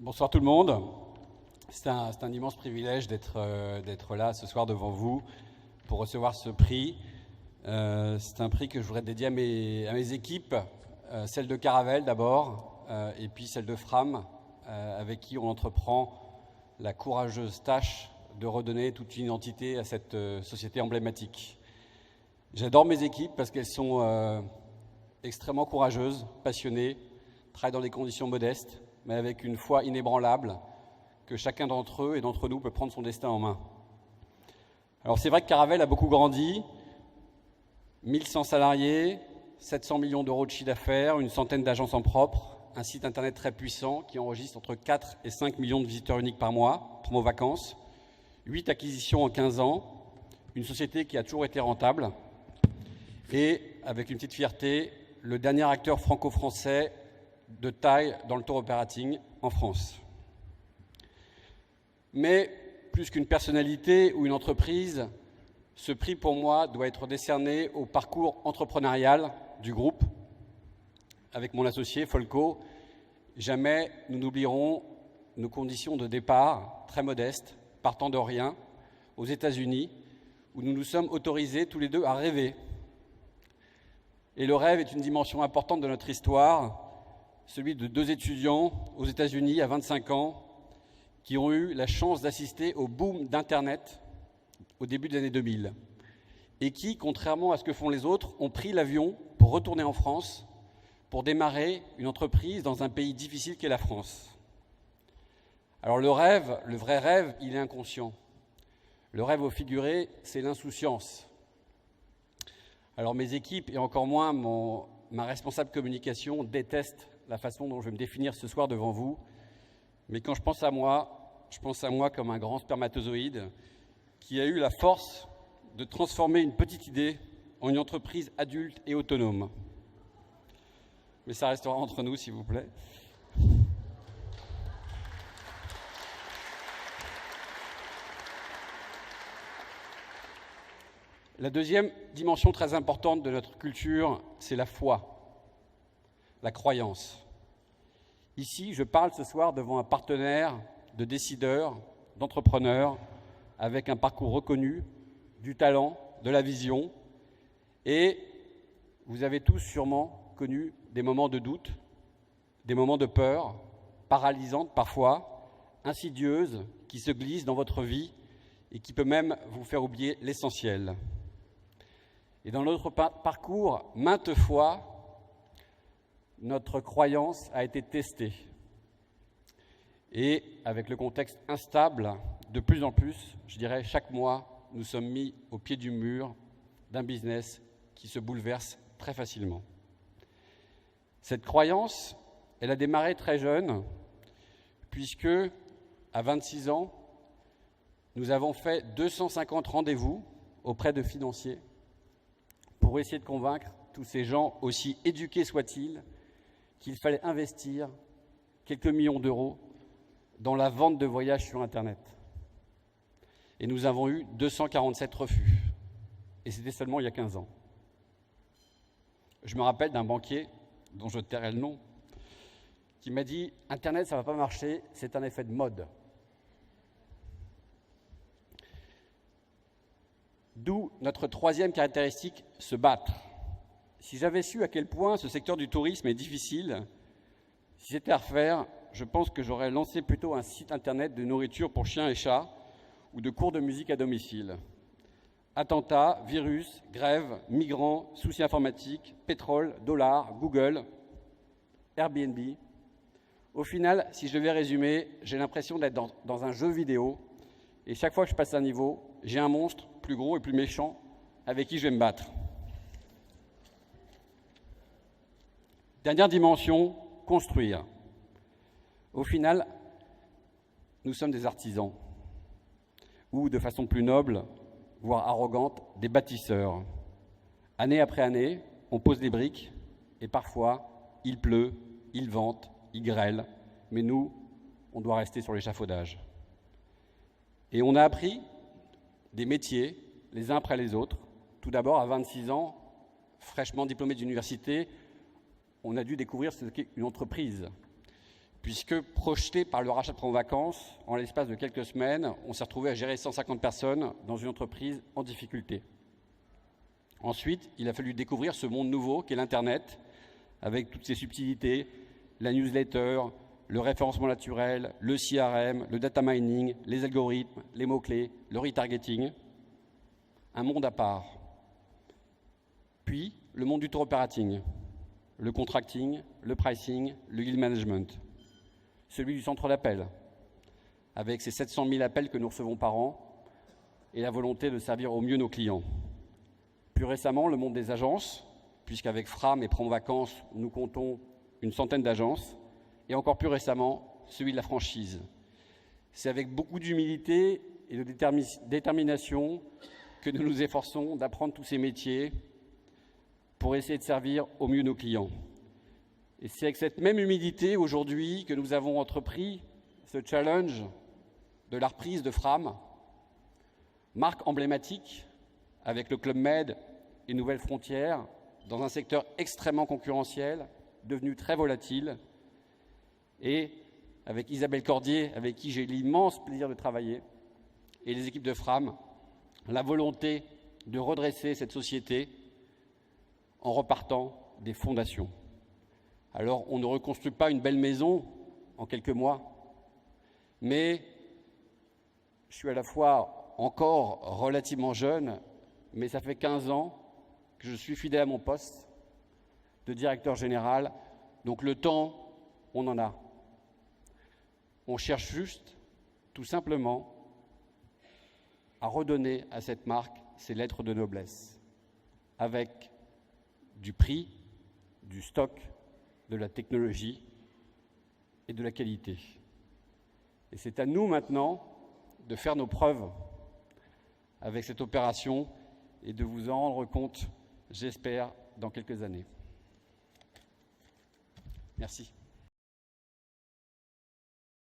Bonsoir tout le monde. C'est un immense privilège d'être là ce soir devant vous pour recevoir ce prix. C'est un prix que je voudrais dédier à mes équipes, celle de Caravelle d'abord, et puis celle de Fram, avec qui on entreprend la courageuse tâche de redonner toute une identité à cette société emblématique. J'adore mes équipes parce qu'elles sont extrêmement courageuses, passionnées, travaillent dans des conditions modestes, mais avec une foi inébranlable que chacun d'entre eux et d'entre nous peut prendre son destin en main. Alors c'est vrai que Caravelle a beaucoup grandi, 1100 salariés, 700 millions d'euros de chiffre d'affaires, une centaine d'agences en propre, un site internet très puissant qui enregistre entre 4 et 5 millions de visiteurs uniques par mois, promo vacances, 8 acquisitions en 15 ans, une société qui a toujours été rentable et, avec une petite fierté, le dernier acteur franco-français de taille dans le tour operating en France. Mais plus qu'une personnalité ou une entreprise, ce prix pour moi doit être décerné au parcours entrepreneurial du groupe. Avec mon associé Folco, jamais nous n'oublierons nos conditions de départ très modestes, partant de rien, aux États-Unis, où nous nous sommes autorisés tous les deux à rêver. Et le rêve est une dimension importante de notre histoire, celui de deux étudiants aux États-Unis à 25 ans qui ont eu la chance d'assister au boom d'Internet au début des années 2000 et qui, contrairement à ce que font les autres, ont pris l'avion pour retourner en France pour démarrer une entreprise dans un pays difficile qu'est la France. Alors le rêve, le vrai rêve, il est inconscient. Le rêve au figuré, c'est l'insouciance. Alors mes équipes et encore moins ma responsable communication détestent la façon dont je vais me définir ce soir devant vous. Mais quand je pense à moi comme un grand spermatozoïde qui a eu la force de transformer une petite idée en une entreprise adulte et autonome. Mais ça restera entre nous, s'il vous plaît. La deuxième dimension très importante de notre culture, c'est la foi. La croyance. Ici, je parle ce soir devant un partenaire de décideurs, d'entrepreneurs, avec un parcours reconnu, du talent, de la vision. Et vous avez tous sûrement connu des moments de doute, des moments de peur, paralysantes parfois, insidieuses, qui se glissent dans votre vie et qui peut même vous faire oublier l'essentiel. Et dans notre parcours, maintes fois, notre croyance a été testée. Et avec le contexte instable, de plus en plus, je dirais chaque mois, nous sommes mis au pied du mur d'un business qui se bouleverse très facilement. Cette croyance, elle a démarré très jeune, puisque à 26 ans, nous avons fait 250 rendez-vous auprès de financiers pour essayer de convaincre tous ces gens, aussi éduqués soient-ils, qu'il fallait investir quelques millions d'euros dans la vente de voyages sur Internet. Et nous avons eu 247 refus. Et c'était seulement il y a 15 ans. Je me rappelle d'un banquier, dont je tairai le nom, qui m'a dit « Internet, ça ne va pas marcher, c'est un effet de mode ». D'où notre troisième caractéristique, se battre. Si j'avais su à quel point ce secteur du tourisme est difficile, si c'était à refaire, je pense que j'aurais lancé plutôt un site internet de nourriture pour chiens et chats ou de cours de musique à domicile. Attentats, virus, grèves, migrants, soucis informatiques, pétrole, dollars, Google, Airbnb. Au final, si je devais résumer, j'ai l'impression d'être dans un jeu vidéo et chaque fois que je passe un niveau, j'ai un monstre plus gros et plus méchant avec qui je vais me battre. Dernière dimension, construire. Au final, nous sommes des artisans, ou de façon plus noble, voire arrogante, des bâtisseurs. Année après année, on pose des briques, et parfois, il pleut, il vente, il grêle, mais nous, on doit rester sur l'échafaudage. Et on a appris des métiers, les uns après les autres. Tout d'abord, à 26 ans, fraîchement diplômé d'université, on a dû découvrir ce qu'est une entreprise. puisque projeté par le rachat de Promovacances, en l'espace de quelques semaines, on s'est retrouvé à gérer 150 personnes dans une entreprise en difficulté. Ensuite, il a fallu découvrir ce monde nouveau qu'est l'Internet, avec toutes ses subtilités, la newsletter, le référencement naturel, le CRM, le data mining, les algorithmes, les mots-clés, le retargeting. Un monde à part. Puis, le monde du tour operating, le contracting, le pricing, le yield management. Celui du centre d'appel, avec ses 700 000 appels que nous recevons par an et la volonté de servir au mieux nos clients. Plus récemment, le monde des agences, puisqu'avec Fram et Promovacances, nous comptons une centaine d'agences, et encore plus récemment, celui de la franchise. C'est avec beaucoup d'humilité et de détermination que nous nous efforçons d'apprendre tous ces métiers pour essayer de servir au mieux nos clients. Et c'est avec cette même humilité aujourd'hui que nous avons entrepris ce challenge de la reprise de Fram, marque emblématique avec le Club Med et Nouvelles Frontières, dans un secteur extrêmement concurrentiel, devenu très volatile, et avec Isabelle Cordier, avec qui j'ai l'immense plaisir de travailler, et les équipes de Fram, la volonté de redresser cette société en repartant des fondations. Alors, on ne reconstruit pas une belle maison en quelques mois, mais je suis à la fois encore relativement jeune, mais ça fait 15 ans que je suis fidèle à mon poste de directeur général. Donc le temps, on en a. On cherche juste, tout simplement, à redonner à cette marque ses lettres de noblesse, avec du prix, du stock, de la technologie et de la qualité. Et c'est à nous maintenant de faire nos preuves avec cette opération et de vous en rendre compte, j'espère, dans quelques années. Merci.